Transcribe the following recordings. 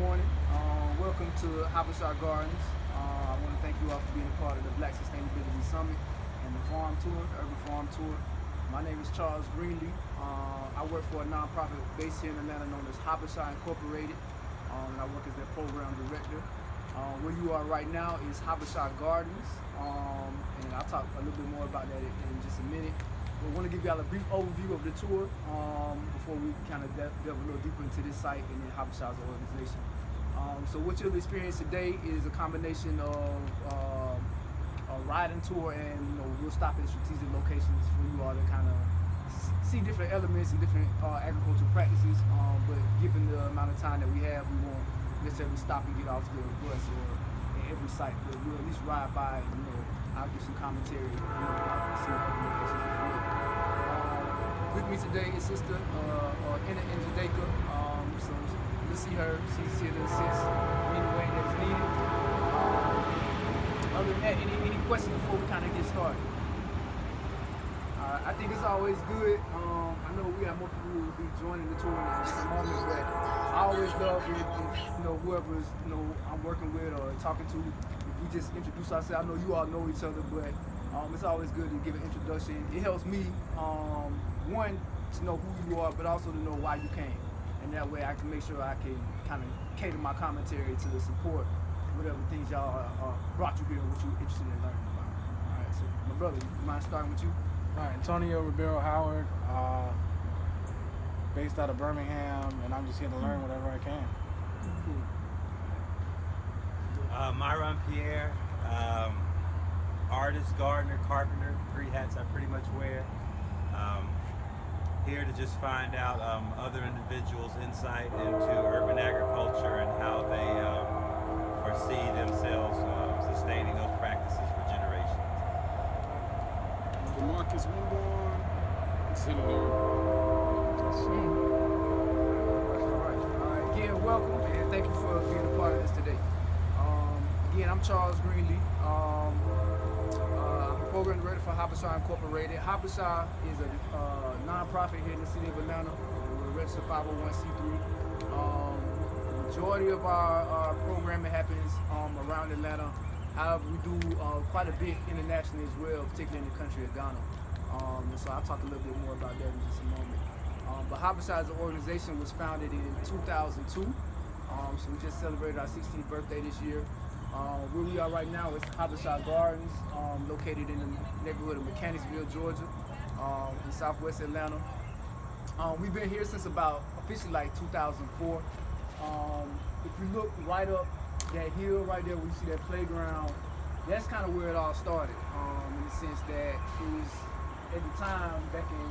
morning. Welcome to Habesha Gardens. I want to thank you all for being a part of the Black Sustainability Summit and the Farm Tour, Urban Farm Tour. My name is Charles Greenlea. I work for a nonprofit based here in Atlanta known as Habesha Incorporated, and I work as their program director. Where you are right now is Habesha Gardens, and I'll talk a little bit more about that in just a minute. We want to give y'all a brief overview of the tour before we kind of delve a little deeper into this site and then Habesha's organization. So what you'll experience today is a combination of a riding tour, and we'll stop at strategic locations for you all to kind of see different elements and different agricultural practices. But given the amount of time that we have, we won't necessarily stop and get off the bus or at every site, but we'll at least ride by and I'll give some commentary about some other locations as well. With me today is Sister Inna Njadeka. So you'll see her. She's here to assist in any way that's needed. Other than that, any questions before we kind of get started? I think it's always good. I know we have more people who will be joining the tour in just a moment, but I always love if whoever's I'm working with or talking to, if we just introduce ourselves. I know you all know each other, but it's always good to give an introduction. It helps me, one, to know who you are, but also to know why you came, and that way I can make sure I can kind of cater my commentary to the support whatever things y'all brought you here, what you're interested in learning about. All right, so my brother, you mind starting with you? All right, Antonio Ribeiro Howard, based out of Birmingham, and I'm just here to learn whatever I can. Myron Pierre, artist, gardener, carpenter, 3 hats I pretty much wear. Here to just find out other individuals' insight into urban agriculture and how they foresee themselves sustaining those practices for generations. Marcus Winborn, Senator. Again, welcome and thank you for being a part of this today. Again, I'm Charles Greenlea. I'm a program director for Habesha Incorporated. Habesha is a non-profit here in the city of Atlanta. We're a registered 501c3. The majority of our programming happens around Atlanta. However, we do quite a bit internationally as well, particularly in the country of Ghana. And so I'll talk a little bit more about that in just a moment. But Habesha as an organization was founded in 2002. So we just celebrated our 16th birthday this year. Where we are right now is Habesha Gardens, located in the neighborhood of Mechanicsville, Georgia, in southwest Atlanta. We've been here since about officially like 2004. If you look right up that hill right there, where you see that playground, that's kind of where it all started, in the sense that it was, at the time, back in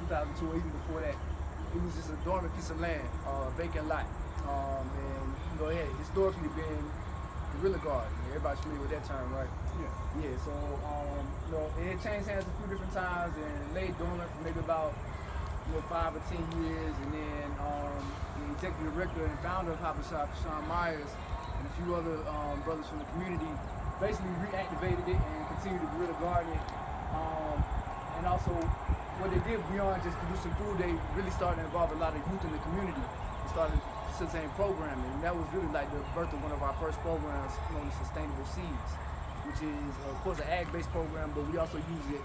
2002 or even before that, it was just a dormant piece of land, vacant lot. And it had historically been guerrilla garden. Everybody's familiar with that term, right? Yeah. So it had changed hands a few different times and lay dormant for maybe about 5 or 10 years, and then the executive director and founder of Habesha, Sean Myers, and a few other brothers from the community basically reactivated it and continued to guerrilla garden it. And also, what they did beyond just producing food, they really started to involve a lot of youth in the community. They started facilitating programming, and that was really like the birth of one of our first programs known as Sustainable Seeds, which is, of course, an ag-based program, but we also use it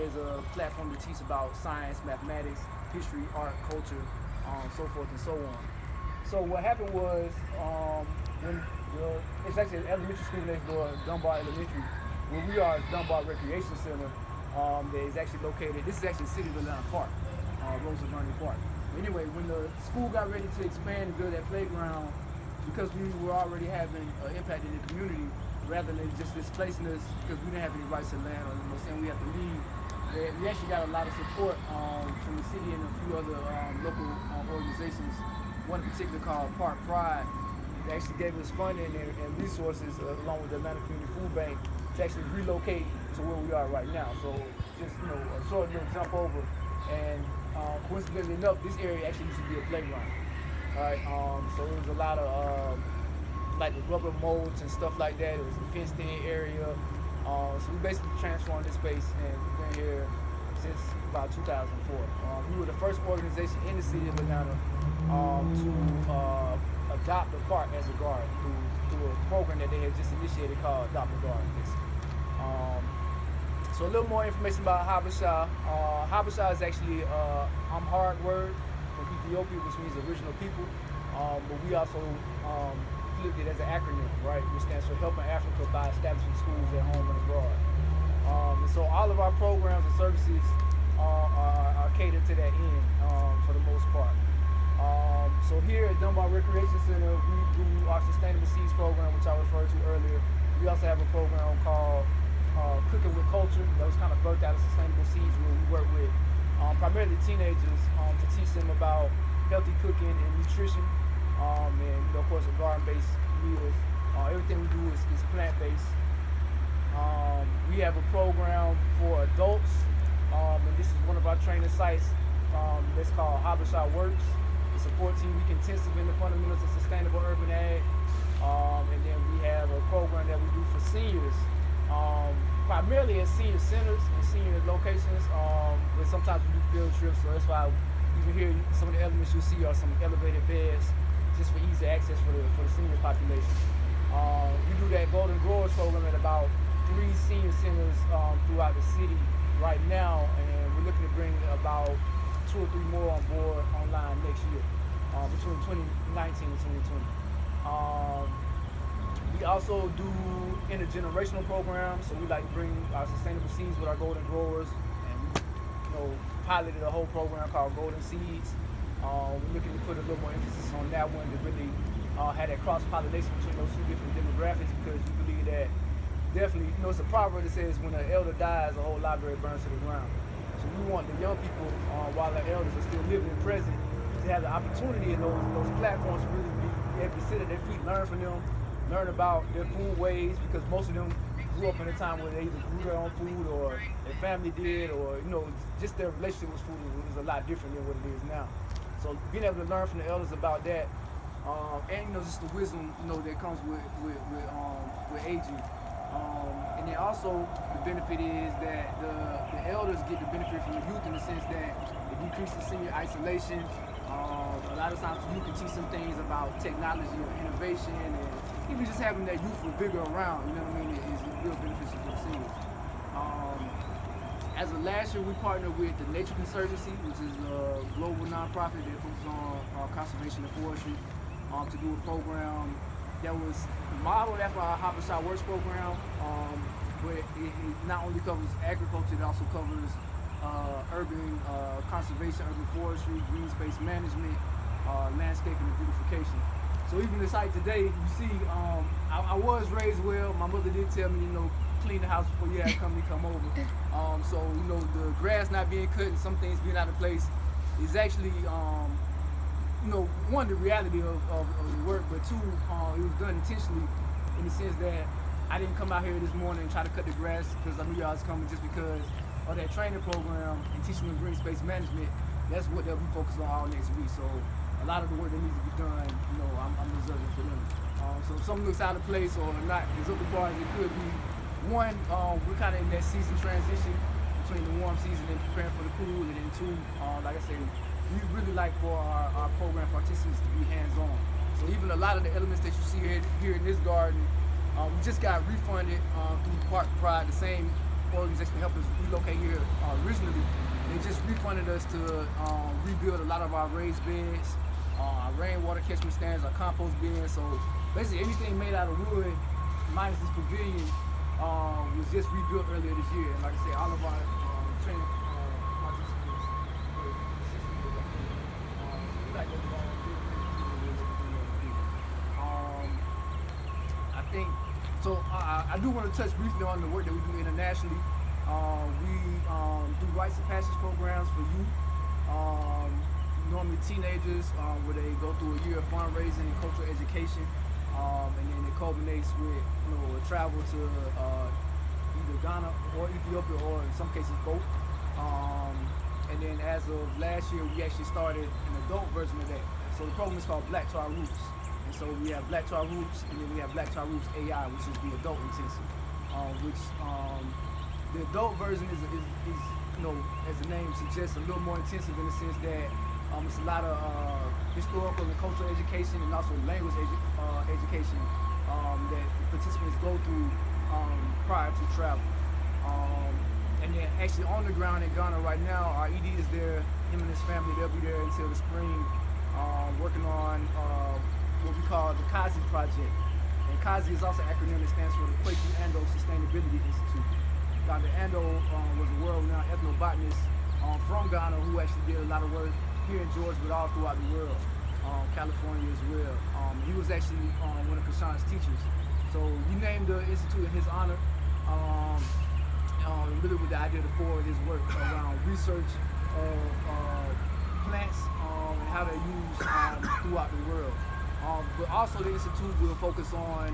as a platform to teach about science, mathematics, history, art, culture, so forth and so on. So what happened was, it's actually an elementary school next door, Dunbar Elementary. Where we are is Dunbar Recreation Center, that is actually located, this is actually City of Atlanta Park, Rosa Verne Park. Anyway, when the school got ready to expand and build that playground, because we were already having an impact in the community, rather than just displacing us because we didn't have any rights to land or saying we have to leave, we actually got a lot of support from the city and a few other local organizations. One in particular called Park Pride. They actually gave us funding and resources along with the Atlanta Community Food Bank to actually relocate to where we are right now. So just a short little jump over, and coincidentally enough, this area actually used to be a playground. All right, so it was a lot of like the rubber molds and stuff like that. It was a fenced-in area. So we basically transformed this space, and we've been here since about 2004. We were the first organization in the city of Atlanta to adopt a park as a garden through a program that they had just initiated called Adopt a Garden. So a little more information about Habesha. Habesha is actually Amharic word from Ethiopia, which means original people. But we also flipped it as an acronym, right? Which stands for Helping Africa by Establishing Schools at Home and Abroad. And so all of our programs and services are catered to that end for the most part. So here at Dunbar Recreation Center, we do our Sustainable Seeds program, which I referred to earlier. We also have a program called Cooking with Culture that was kind of birthed out of Sustainable Seeds, where we work with primarily teenagers to teach them about healthy cooking and nutrition, and of course garden-based meals. Everything we do is plant-based. We have a program for adults, and this is one of our training sites that's called Habesha Works. It's a 14-week intensive in the fundamentals of sustainable urban ag. And then we have a program that we do for seniors, primarily at senior centers and senior locations, but sometimes we do field trips, so that's why even here some of the elements you'll see are some elevated beds just for easy access for the senior population. We do that Golden Growers program at about 3 senior centers throughout the city right now, and we're looking to bring about 2 or 3 more on board online next year, between 2019 and 2020. We also do intergenerational programs, so we like to bring our sustainable seeds with our golden growers, and we piloted a whole program called Golden Seeds. We're looking to put a little more emphasis on that one to really have that cross-pollination between those 2 different demographics, because we believe that definitely, it's a proverb that says when an elder dies, the whole library burns to the ground. So we want the young people, while the elders are still living and present, to have the opportunity in those platforms to really be able to sit at their feet, learn from them, learn about their food ways, because most of them grew up in a time where they either grew their own food or their family did, or just their relationship with food is a lot different than what it is now. So being able to learn from the elders about that, and just the wisdom that comes with aging. And then also the benefit is that the elders get the benefit from the youth in the sense that it decreases senior isolation. A lot of times you can teach some things about technology or innovation, and even just having that youthful vigor around, is real beneficial for the seniors. As of last year, we partnered with the Nature Conservancy, which is a global nonprofit that focuses on conservation and forestry, to do a program that was modeled after our Habesha Works program, but it not only covers agriculture, it also covers urban conservation, urban forestry, green space management, landscaping and beautification. So even the site today, you see, I was raised well. My mother did tell me, clean the house before you have company come over. So the grass not being cut and some things being out of place is actually, one, the reality of the work, but 2, it was done intentionally in the sense that I didn't come out here this morning and try to cut the grass because I knew y'all was coming, just because of that training program and teaching them green space management. That's what they'll be focused on all next week. So a lot of the work that needs to be done, I'm reserving for them. So if something looks out of place or not as up to par as it could be, one, we're kind of in that season transition between the warm season and preparing for the cool, and then 2, like I said, we really like for our program participants to be hands-on. So even a lot of the elements that you see here in this garden, we just got refunded through Park Pride, the same organization that helped us relocate here originally. They just refunded us to rebuild a lot of our raised beds, our rainwater catchment stands, our compost bins. So basically anything made out of wood, minus this pavilion, was just rebuilt earlier this year. And like I said, all of our training participants were I think, so I do want to touch briefly on the work that we do internationally. We do rites of passage programs for youth, normally teenagers, where they go through a year of fundraising and cultural education, and then it culminates with a travel to either Ghana or Ethiopia, or in some cases both. And then as of last year, we actually started an adult version of that. So the program is called Black to Our Roots. And so we have Black to Our Roots, and then we have Black to Our Roots AI, which is the adult intensive, the adult version is as the name suggests, a little more intensive in the sense that It's a lot of historical and cultural education and also language education that participants go through prior to travel. And then actually on the ground in Ghana right now, our ED is there, him and his family, they'll be there until the spring, working on what we call the Kazi Project. And Kazi is also an acronym that stands for the Kwaku Ando Sustainability Institute. Dr. Ando was a world-renowned ethnobotanist from Ghana who actually did a lot of work here in Georgia, but all throughout the world, California as well. He was actually one of Kashan's teachers. So we named the institute in his honor. Really with the idea to forward his work around research of plants and how they're used throughout the world. But also the institute will focus on,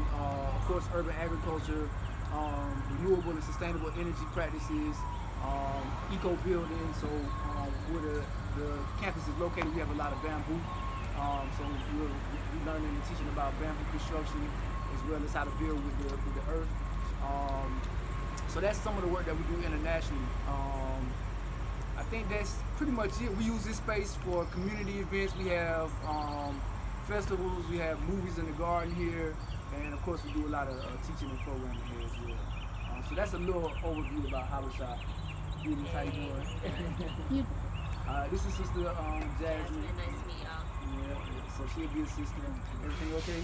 of course, urban agriculture, renewable and sustainable energy practices, eco-building. So where the campus is located, we have a lot of bamboo. So we're learning and teaching about bamboo construction as well as how to build with the earth. So that's some of the work that we do internationally. I think that's pretty much it. We use this space for community events. We have festivals, we have movies in the garden here, and of course we do a lot of teaching and programming here as well. So that's a little overview about Habesha. How you doing? This is Sister Jasmine. Nice to meet y'all. Yeah, so she'll be a sister. Everything okay?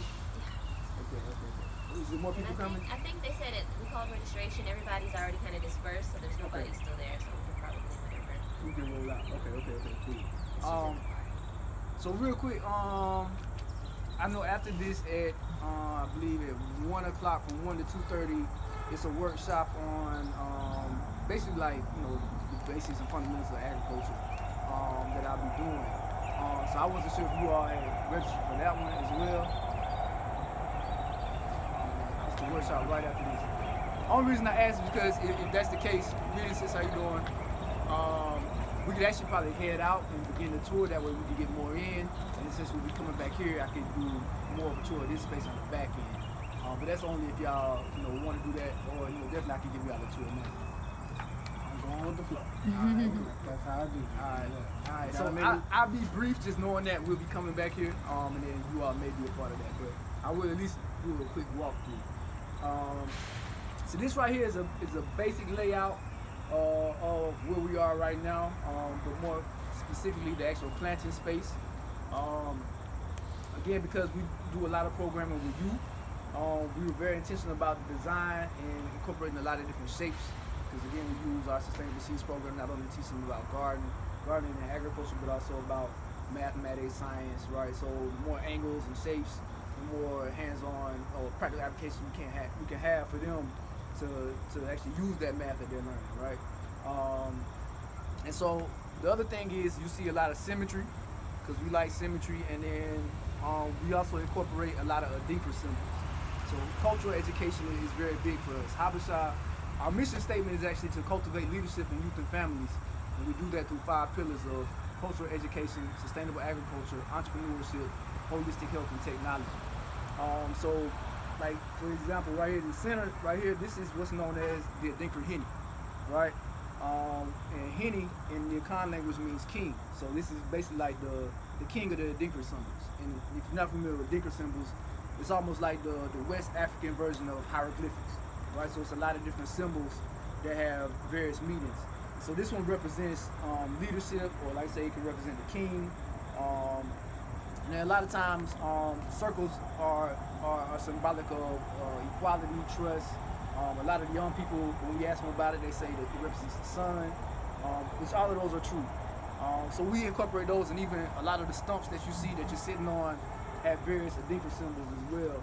Okay. Is there more people coming? I think they said it. We called registration. Everybody's already kind of dispersed, so there's nobody still there. So we can probably whatever. We can roll out. Okay, cool. So real quick, I know after this at I believe at 1 o'clock from 1 to 2:30, it's a workshop on basically like the basics and fundamentals of agriculture that I'll be doing. So I wasn't sure if you all had registered for that one as well. Workshop right after this. Only reason I asked is because if that's the case, greetings sis, how you doing? We could actually probably head out and begin the tour. That way we can get more in. And since we'll be coming back here, I can do more of a tour of this space on the back end. But that's only if y'all want to do that, or definitely I can give y'all a tour now. I'm going with the flow. That's how I do. All right. So I'll be brief, just knowing that we'll be coming back here, and then you all may be a part of that. But I will at least do a quick walkthrough. So this right here is a basic layout of where we are right now, but more specifically the actual planting space. Again, because we do a lot of programming with youth, we were very intentional about the design and incorporating a lot of different shapes. Because again, we use our sustainable seeds program not only teaching them about gardening and agriculture, but also about mathematics, science, right? So the more angles and shapes, more hands-on or practical application we can have for them to actually use that math that they're learning, right? And so the other thing is you see a lot of symmetry because we like symmetry, and then we also incorporate a lot of Adinkra symbols. So cultural education is very big for us. Habesha, our mission statement is actually to cultivate leadership in youth and families, and we do that through 5 pillars of cultural education, sustainable agriculture, entrepreneurship, holistic health, and technology. So, like for example, right here in the center, right here, this is what's known as the Adinkra Henny, right? And Henny in the Akan language means king. So this is basically like the king of the Adinkra symbols. And if you're not familiar with Adinkra symbols, it's almost like the West African version of hieroglyphics, right? So it's a lot of different symbols that have various meanings. So this one represents leadership, or like I say, it can represent the king. And a lot of times, circles are symbolic of equality, trust. A lot of the young people, when we ask them about it, they say that it represents the sun, which all of those are true. So we incorporate those, and even a lot of the stumps that you see that you're sitting on have various Adinkra symbols as well,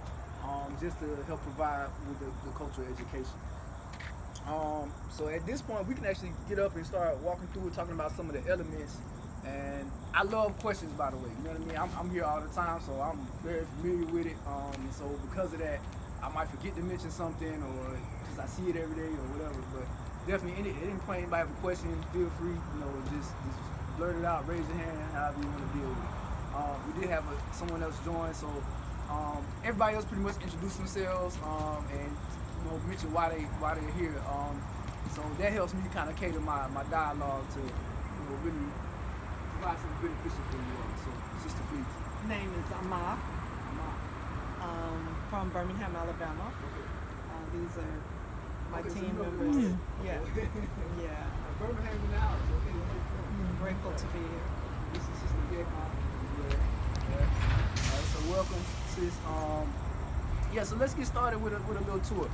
just to help provide with the cultural education. So at this point, we can actually get up and start walking through and talking about some of the elements. And I love questions, by the way. You know what I mean? I'm here all the time, so I'm very familiar with it. And so because of that, I might forget to mention something, or because I see it every day or whatever. But definitely, at any point anybody have a question, feel free. Just blurt it out, raise your hand, however you want to deal with it. We did have someone else join, so everybody else pretty much introduced themselves and mention why they're here. So that helps me kind of cater my dialogue to really provide some beneficial for you all. So, sister, please. Name is Amar, from Birmingham, Alabama. Okay. These are my Okay, so team you know members. this. Yeah, yeah. Birmingham in the house. Okay. I'm grateful to be here. This is Sister Vietnam. Yeah. All right, so welcome, sis. Yeah, so let's get started with a little tour.